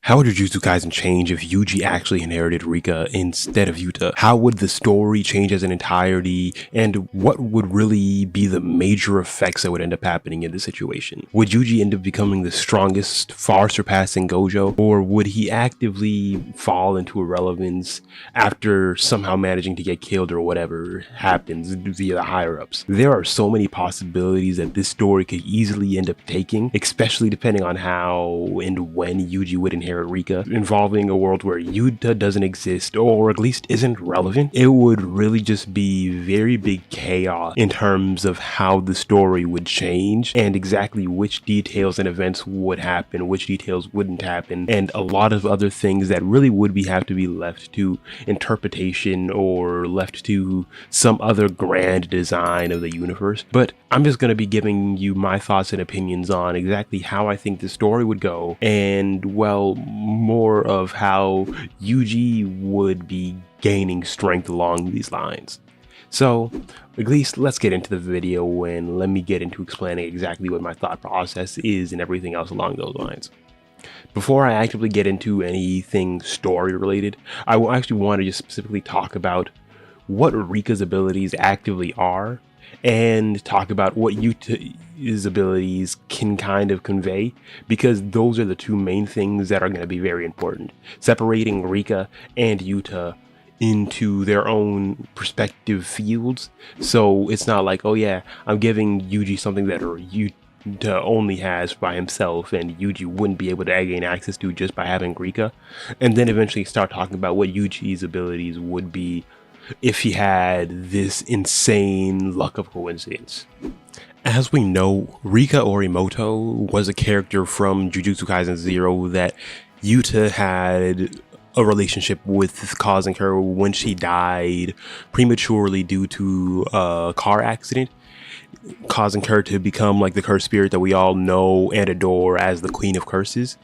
How would Jujutsu Kaisen change if Yuji actually inherited Rika instead of Yuta? How would the story change as an entirety? And what would really be the major effects that would end up happening in this situation? Would Yuji end up becoming the strongest, far surpassing Gojo? Or would he actively fall into irrelevance after somehow managing to get killed or whatever happens via the higher-ups? There are so many possibilities that this story could easily end up taking, especially depending on how and when Yuji would inherit Rika, involving a world where Yuta doesn't exist, or at least isn't relevant. It would really just be very big chaos in terms of how the story would change and exactly which details and events would happen, which details wouldn't happen, and a lot of other things that really would have to be left to interpretation or left to some other grand design of the universe. But I'm just going to be giving you my thoughts and opinions on exactly how I think the story would go, and well, more of how Yuji would be gaining strength along these lines. So at least let's get into the video and let me get into explaining exactly what my thought process is and everything else along those lines. Before I actively get into anything story related, I will actually want to just specifically talk about what Rika's abilities actively are and talk about what Yuta's abilities can kind of convey, because those are the two main things that are going to be very important. Separating Rika and Yuta into their own respective fields, so it's not like, oh yeah, I'm giving Yuji something that Yuta only has by himself and Yuji wouldn't be able to gain access to just by having Rika, and then eventually start talking about what Yuji's abilities would be if he had this insane luck of coincidence. As we know, Rika Orimoto was a character from Jujutsu Kaisen 0 that Yuta had a relationship with, causing her when she died prematurely due to a car accident, causing her to become like the cursed spirit that we all know and adore as the Queen of Curses.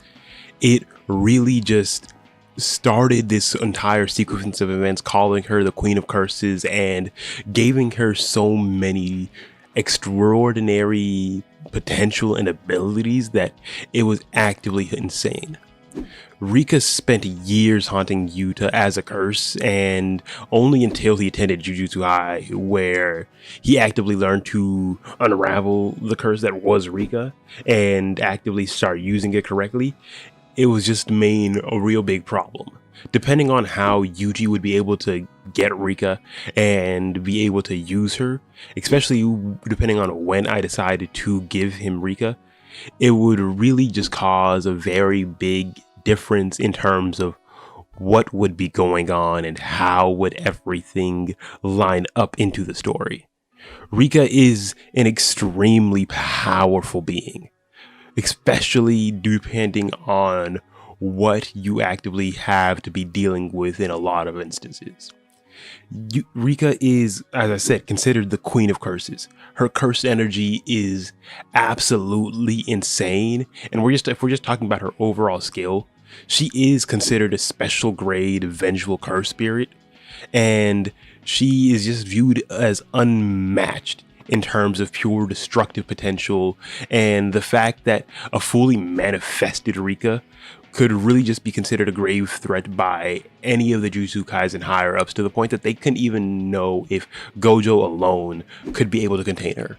It really just started this entire sequence of events, calling her the Queen of Curses and giving her so many extraordinary potential and abilities that it was actively insane. Rika spent years haunting Yuta as a curse, and only until he attended Jujutsu High, where he actively learned to unravel the curse that was Rika and actively start using it correctly, it was just a real big problem. Depending on how Yuji would be able to get Rika and be able to use her, especially depending on when I decided to give him Rika, it would really just cause a very big difference in terms of what would be going on and how would everything line up into the story. Rika is an extremely powerful being, especially depending on what you actively have to be dealing with in a lot of instances. Rika is, as I said, considered the Queen of Curses. Her curse energy is absolutely insane, and if we're just talking about her overall skill, she is considered a special grade vengeful curse spirit, and she is just viewed as unmatched in terms of pure destructive potential, and the fact that a fully manifested Rika could really just be considered a grave threat by any of the Jujutsu Kaisen higher-ups, to the point that they couldn't even know if Gojo alone could be able to contain her.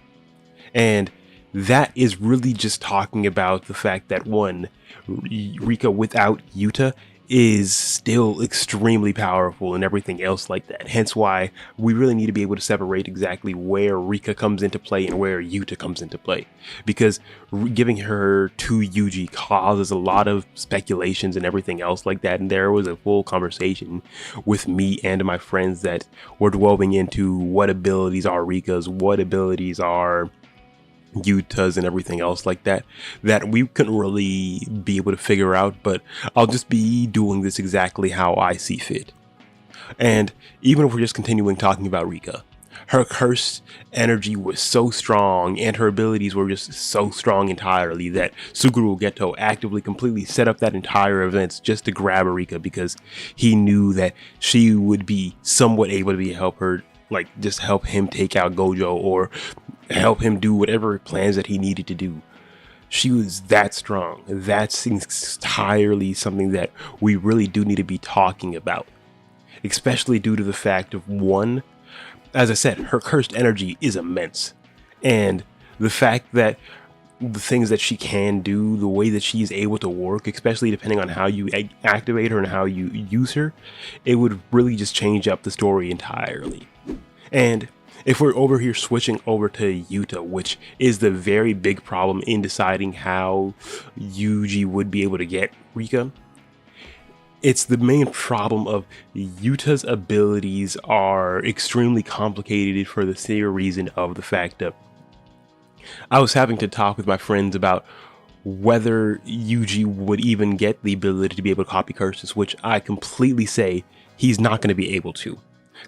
And that is really just talking about the fact that, one, Rika without Yuta is still extremely powerful and everything else like that. Hence why we really need to be able to separate exactly where Rika comes into play and where Yuta comes into play, because giving her to Yuji causes a lot of speculations and everything else like that. And there was a full conversation with me and my friends that were delving into what abilities are Rika's, what abilities are Yuta's, and everything else like that we couldn't really be able to figure out, but I'll just be doing this exactly how I see fit. And even if we're just continuing talking about Rika, her curse energy was so strong and her abilities were just so strong entirely that Suguru Geto actively completely set up that entire event just to grab Rika, because he knew that she would be somewhat able to help her, like just help him take out Gojo or help him do whatever plans that he needed to do. She was that strong. That's entirely something that we really do need to be talking about, especially due to the fact of one, as I said, her cursed energy is immense. And the fact that the things that she can do, the way that she is able to work, especially depending on how you activate her and how you use her, it would really just change up the story entirely. And if we're over here switching over to Yuta, which is the very big problem in deciding how Yuji would be able to get Rika, it's the main problem of Yuta's abilities are extremely complicated for the sheer reason of the fact that I was having to talk with my friends about whether Yuji would even get the ability to be able to copy curses, which I completely say he's not going to be able to.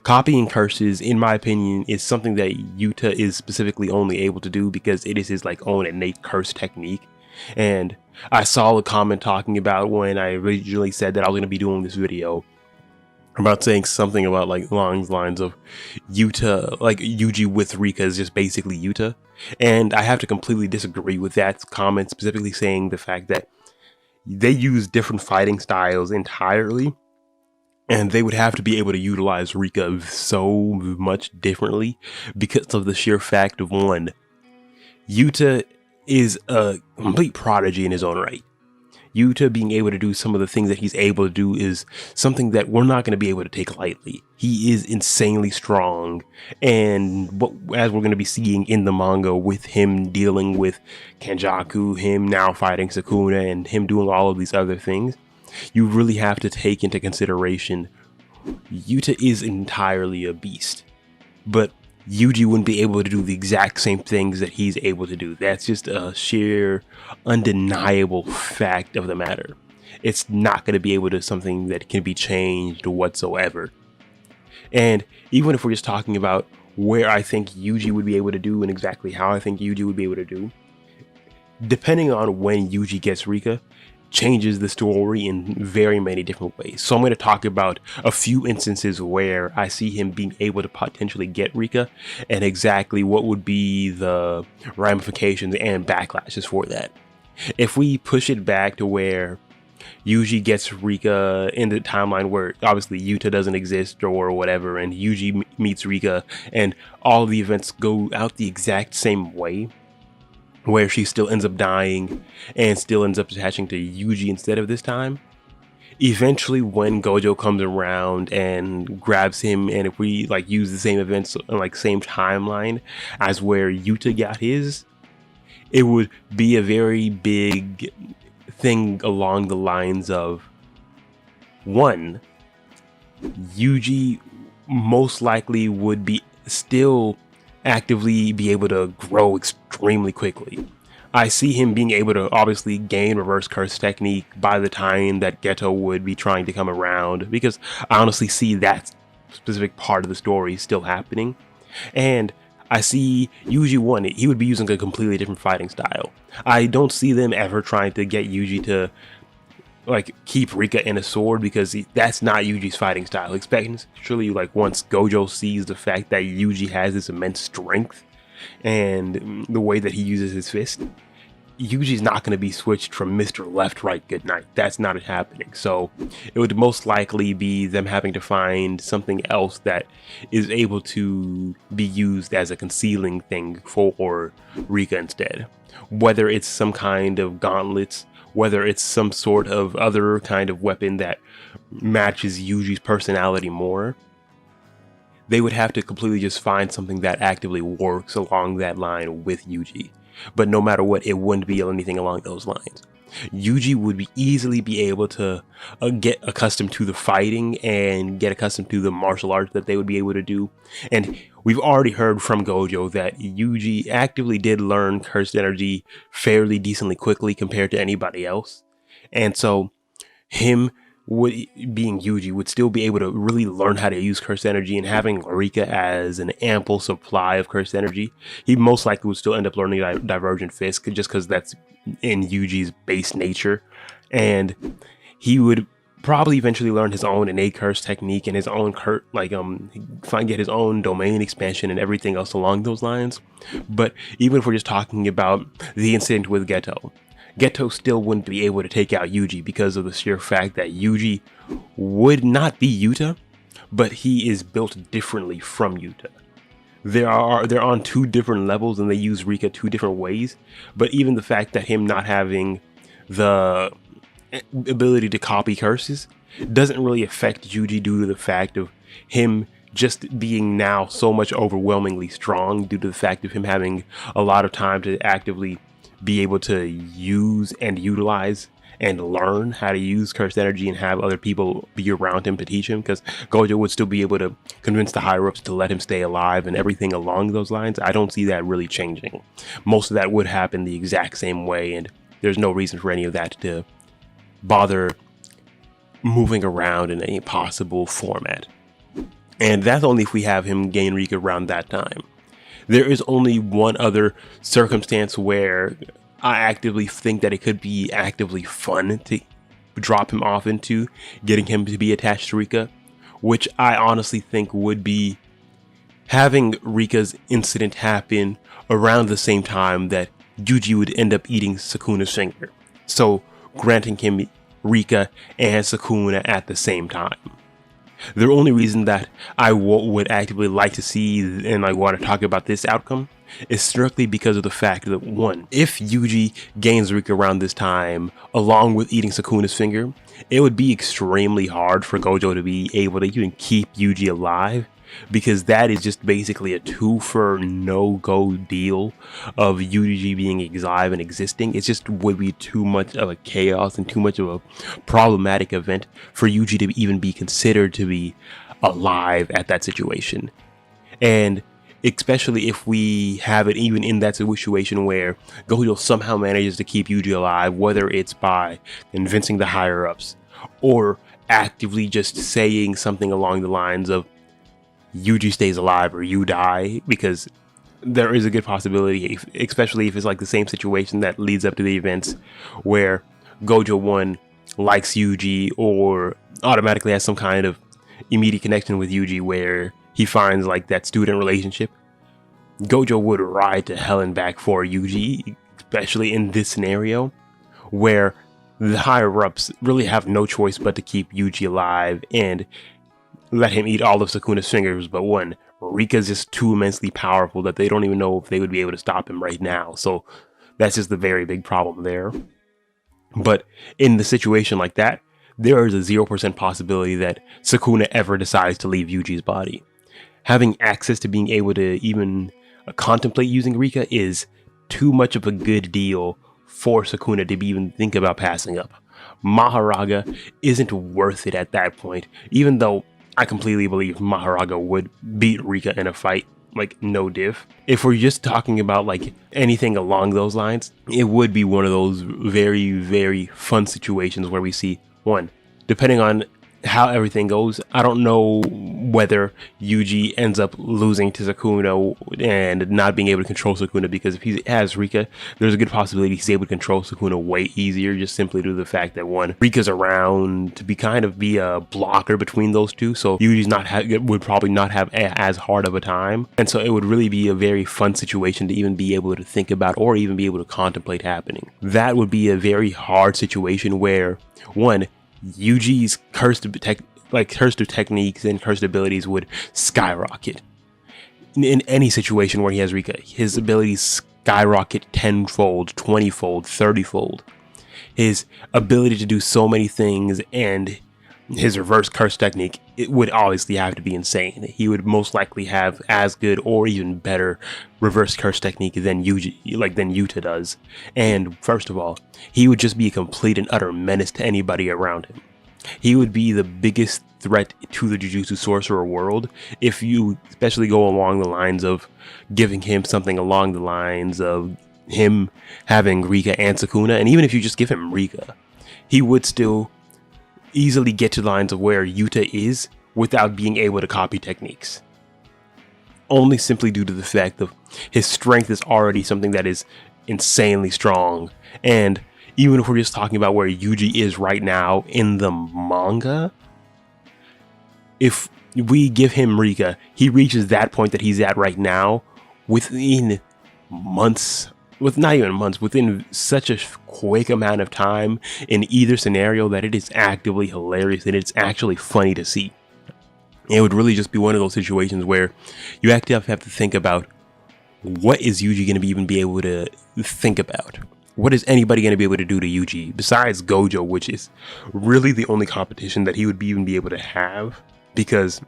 Copying curses, in my opinion, is something that Yuta is specifically only able to do because it is his own innate curse technique. And I saw a comment talking about when I originally said that I was going to be doing this video about saying something about along the lines of Yuta, Yuji with Rika is just basically Yuta. And I have to completely disagree with that comment, specifically saying the fact that they use different fighting styles entirely. And they would have to be able to utilize Rika so much differently because of the sheer fact of one, Yuta is a complete prodigy in his own right. Yuta being able to do some of the things that he's able to do is something that we're not going to be able to take lightly. He is insanely strong. And as we're going to be seeing in the manga with him dealing with Kanjaku, him now fighting Sukuna, and him doing all of these other things, you really have to take into consideration Yuta is entirely a beast. But Yuji wouldn't be able to do the exact same things that he's able to do. That's just a sheer, undeniable fact of the matter. It's not going to be able to something that can be changed whatsoever. And even if we're just talking about where I think Yuji would be able to do and exactly how I think Yuji would be able to do, depending on when Yuji gets Rika, changes the story in very many different ways. So I'm going to talk about a few instances where I see him being able to potentially get Rika and exactly what would be the ramifications and backlashes for that. If we push it back to where Yuji gets Rika in the timeline where obviously Yuta doesn't exist or whatever, and Yuji meets Rika and all the events go out the exact same way, where she still ends up dying and still ends up attaching to Yuji instead of this time. Eventually, when Gojo comes around and grabs him, and if we use the same events same timeline as where Yuta got his, it would be a very big thing along the lines of one, Yuji most likely would be still actively be able to grow extremely quickly. I see him being able to obviously gain reverse curse technique by the time that Geto would be trying to come around, because I honestly see that specific part of the story still happening. And I see Yuji one, he would be using a completely different fighting style. I don't see them ever trying to get Yuji to keep Rika in a sword, because that's not Yuji's fighting style. Especially once Gojo sees the fact that Yuji has this immense strength and the way that he uses his fist, Yuji's not going to be switched from Mr. Left, Right, Good Night. That's not happening. So it would most likely be them having to find something else that is able to be used as a concealing thing for Rika instead. Whether it's some kind of gauntlets, whether it's some sort of other kind of weapon that matches Yuji's personality more, they would have to completely just find something that actively works along that line with Yuji. But no matter what, it wouldn't be anything along those lines. Yuji would easily be able to get accustomed to the fighting and get accustomed to the martial arts that they would be able to do. And we've already heard from Gojo that Yuji actively did learn cursed energy fairly decently quickly compared to anybody else. And so him being Yuji would still be able to really learn how to use cursed energy, and having Rika as an ample supply of cursed energy, he most likely would still end up learning Divergent Fist just because that's in Yuji's base nature. And he would probably eventually learn his own innate curse technique and his own get his own domain expansion and everything else along those lines. But even if we're just talking about the incident with Geto still wouldn't be able to take out Yuji because of the sheer fact that Yuji would not be Yuta, but he is built differently from Yuta. They're on two different levels and they use Rika two different ways, but even the fact that him not having the ability to copy curses doesn't really affect Yuji due to the fact of him just being now so much overwhelmingly strong due to the fact of him having a lot of time to actively be able to use and utilize and learn how to use cursed energy and have other people be around him to teach him, because Gojo would still be able to convince the higher ups to let him stay alive and everything along those lines. I don't see that really changing. Most of that would happen the exact same way, and there's no reason for any of that to bother moving around in any possible format. And that's only if we have him gain Rika around that time. There is only one other circumstance where I actively think that it could be actively fun to drop him off into, getting him to be attached to Rika, which I honestly think would be having Rika's incident happen around the same time that Yuji would end up eating Sukuna's finger. So granting him Rika and Sukuna at the same time. The only reason that I would actively like to see and I want to talk about this outcome is strictly because of the fact that, one, if Yuji gains Rika around this time, along with eating Sukuna's finger, it would be extremely hard for Gojo to be able to even keep Yuji alive, because that is just basically a two-for no-go deal of Yuji being alive and existing. It just would be too much of a chaos and too much of a problematic event for Yuji to even be considered to be alive at that situation. And especially if we have it even in that situation where Gojo somehow manages to keep Yuji alive, whether it's by convincing the higher-ups or actively just saying something along the lines of Yuji stays alive or you die, because there is a good possibility, especially if it's like the same situation that leads up to the events where Gojo 1 likes Yuji or automatically has some kind of immediate connection with Yuji where he finds like that student relationship. Gojo would ride to hell and back for Yuji, especially in this scenario where the higher ups really have no choice but to keep Yuji alive and let him eat all of Sukuna's fingers. But one, Rika's just too immensely powerful that they don't even know if they would be able to stop him right now. So that's just the very big problem there. But in the situation like that, there is a 0% possibility that Sukuna ever decides to leave Yuji's body. Having access to being able to even contemplate using Rika is too much of a good deal for Sukuna to even think about passing up. Maharaga isn't worth it at that point, even though I completely believe Maharaga would beat Rika in a fight, like no diff. If we're just talking about like anything along those lines, it would be one of those very, very fun situations where we see, one, depending on how everything goes, I don't know whether Yuji ends up losing to Sukuna and not being able to control Sukuna, because if he has Rika, there's a good possibility he's able to control Sukuna way easier, just simply due to the fact that, one, Rika's around to be a blocker between those two, so Yuji's would probably not have as hard of a time, and so it would really be a very fun situation to even be able to think about or even be able to contemplate happening. That would be a very hard situation where, one, Yuji's cursed techniques and cursed abilities would skyrocket. In any situation where he has Rika, his abilities skyrocket 10-fold, 20-fold, 30-fold. His ability to do so many things and his reverse curse technique, it would obviously have to be insane. He would most likely have as good or even better reverse curse technique than Yuta does. And first of all, he would just be a complete and utter menace to anybody around him. He would be the biggest threat to the Jujutsu Sorcerer world if you especially go along the lines of giving him something along the lines of him having Rika and Sukuna, and even if you just give him Rika, he would still easily get to lines of where Yuta is without being able to copy techniques. Only simply due to the fact that his strength is already something that is insanely strong, and even if we're just talking about where Yuji is right now in the manga, if we give him Rika, he reaches that point that he's at right now within months, not even months, within such a quick amount of time in either scenario that it is actively hilarious and it's actually funny to see. It would really just be one of those situations where you actually have to think about, what is Yuji going to even be able to think about? What is anybody going to be able to do to Yuji besides Gojo, which is really the only competition that he would even be able to have, because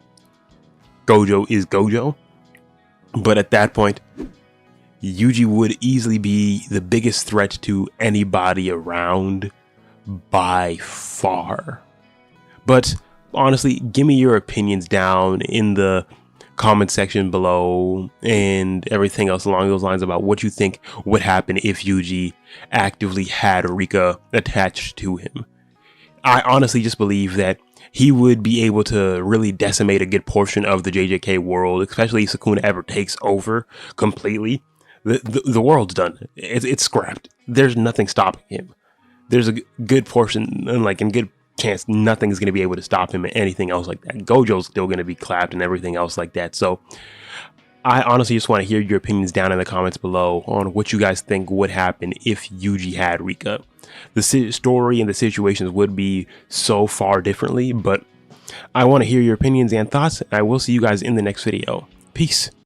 Gojo is Gojo. But at that point, Yuji would easily be the biggest threat to anybody around by far. But honestly, give me your opinions down in the comment section below and everything else along those lines about what you think would happen if Yuji actively had Rika attached to him. I honestly just believe that he would be able to really decimate a good portion of the JJK world, especially if Sukuna ever takes over completely. The world's done. It's scrapped. There's nothing stopping him. There's a good portion, like in good chance, nothing's going to be able to stop him and anything else like that. Gojo's still going to be clapped and everything else like that. So I honestly just want to hear your opinions down in the comments below on what you guys think would happen if Yuji had Rika. The story and the situations would be so far differently, but I want to hear your opinions and thoughts. I will see you guys in the next video. Peace.